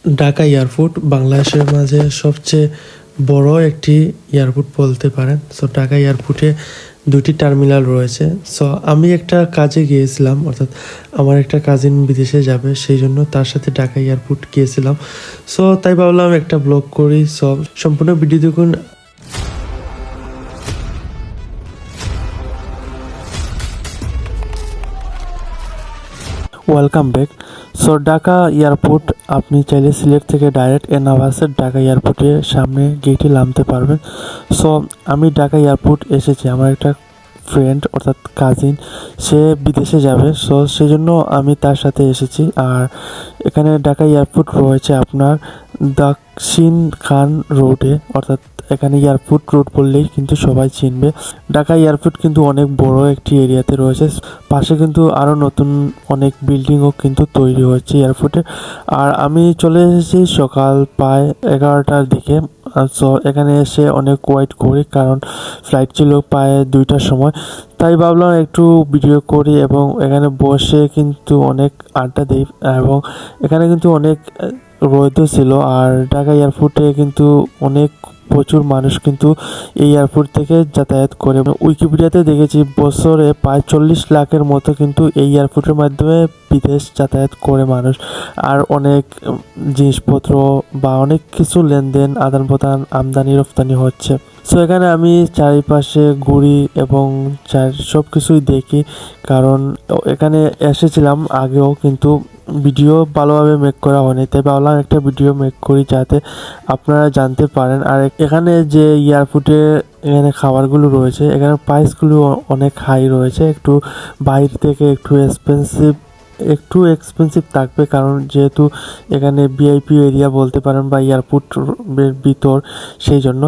Dhaka airport বাংলাদেশের মাঝে সবচেয়ে বড় একটি এয়ারপোর্ট বলতে পারেন। সো ঢাকা এয়ারপোর্টে দুটি টার্মিনাল রয়েছে। সো আমি একটা কাজে গিয়েছিলাম, অর্থাৎ আমার একটা কাজিন বিদেশে যাবে, সেই জন্য তার সাথে ঢাকা এয়ারপোর্ট গিয়েছিলাম। সো তাই ভাবলাম একটা ব্লগ করি। সো সম্পূর্ণ ভিডিও দেখুন। Welcome back. So Dhaka airport আপনি চাইলে সিলেট থেকে ডাইরেক্ট এনাভাসের ঢাকা এয়ারপোর্টের সামনে গেটে নামতে পারবেন। সো আমি ঢাকা এয়ারপোর্ট এসেছি, আমার একটা ফ্রেন্ড অর্থাৎ কাজিন, সে বিদেশে যাবে। সো সেই জন্য আমি তার সাথে এসেছি। আর এখানে ঢাকা এয়ারপোর্ট রয়েছে আপনার দক্ষিণ খান রোডে, অর্থাৎ এখানে এয়ারপোর্ট রোড বললেই কিন্তু সবাই চিনবে। ঢাকা এয়ারপোর্ট কিন্তু অনেক বড় একটি এরিয়াতে রয়েছে। পাশে কিন্তু আরও নতুন অনেক বিল্ডিংও কিন্তু তৈরি হচ্ছে এয়ারপোর্টে। আর আমি চলে এসেছি সকাল প্রায় 11টার দিকে। সো এখানে এসে অনেক ওয়েট করি, কারণ ফ্লাইট ছিল প্রায় 2টার সময়। তাই ভাবলাম একটু ভিডিও করি এবং এখানে বসে কিন্তু অনেক আড্ডা দিই। এবং এখানে কিন্তু অনেক রোদও ছিল। আর ঢাকা এয়ারপোর্টে কিন্তু প্রচুর মানুষ কিন্তু এই এয়ারপোর্ট থেকে যাতায়াত করে। উইকিপিডিয়াতে দেখেছি বছরে প্রায় 40 লাখের মতো কিন্তু এই এয়ারপোর্টের মাধ্যমে বিদেশ যাতায়াত করে মানুষ। আর অনেক জিনিসপত্র বা অনেক কিছু লেনদেন, আদান প্রদান, আমদানি রপ্তানি হচ্ছে। সো এখানে আমি চারিপাশে ঘুরি এবং সব কিছুই দেখি, কারণ এখানে এসেছিলাম আগেও, কিন্তু ভিডিও ভালোভাবে মেক করা হয়নি। তাই ভাবলাম একটা ভিডিও মেক করি যাতে আপনারা জানতে পারেন। আর এখানে যে এয়ারপোর্টে এখানে খাবারগুলো রয়েছে, এখানে প্রাইসগুলো অনেক হাই রয়েছে। একটু বাইরে থেকে একটু এক্সপেন্সিভ থাকবে, কারণ যেহেতু এখানে ভিআইপি এরিয়া বলতে পারেন বা এয়ারপোর্টের ভিতর, সেই জন্য।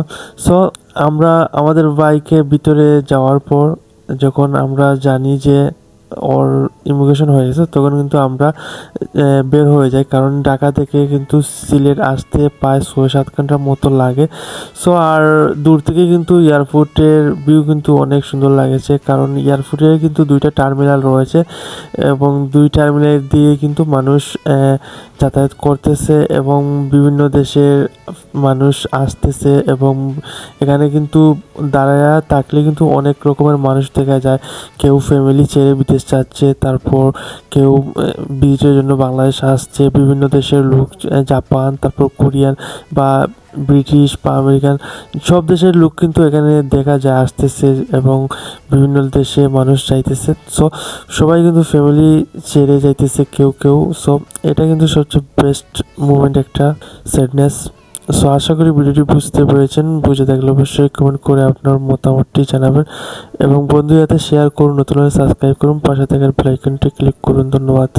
সো আমরা আমাদের বাইকের ভিতরে যাওয়ার পর যখন আমরা জানি যে ওর ইমিগ্রেশন হয়ে গেছে, তখন কিন্তু আমরা বের হয়ে যাই, কারণ ঢাকা থেকে কিন্তু সিলেট আসতে প্রায় 6-7 ঘন্টার মতো লাগে। সো আর দূর থেকে কিন্তু এয়ারপোর্টের ভিউ কিন্তু অনেক সুন্দর লাগেছে, কারণ এয়ারপোর্টে কিন্তু 2টা টার্মিনাল রয়েছে এবং 2 টার্মিনাল দিয়ে কিন্তু মানুষ যাতায়াত করতেছে এবং বিভিন্ন দেশের মানুষ আসতেছে। এবং এখানে কিন্তু দাঁড়ায় থাকলে কিন্তু অনেক রকমের মানুষ দেখা যায়। কেউ ফ্যামিলি ছেড়ে বিদেশ যাচ্ছে, তারপর কেউ ভিজিটের জন্য বাংলাদেশ আসছে, বিভিন্ন দেশের লোক, জাপান, তারপর কোরিয়ান বা ব্রিটিশ বা আমেরিকান, সব দেশের লোক কিন্তু এখানে দেখা যায় আসতেছে এবং বিভিন্ন দেশে মানুষ যাইতেছে। সো সবাই কিন্তু ফ্যামিলি ছেড়ে যাইতেছে কেউ। সো এটা কিন্তু সবচেয়ে বেস্ট মুমেন্ট, একটা স্যাডনেস। সো আশা করি ভিডিওটি বুঝতে পেরেছেন। বুঝে থাকলে অবশ্যই কমেন্ট করে আপনার মতামতটি জানাবেন এবং বন্ধুদের সাথে শেয়ার করুন, নতুন হলে সাবস্ক্রাইব করুন, পাশে থাকার বেল আইকনটি ক্লিক করুন। ধন্যবাদ।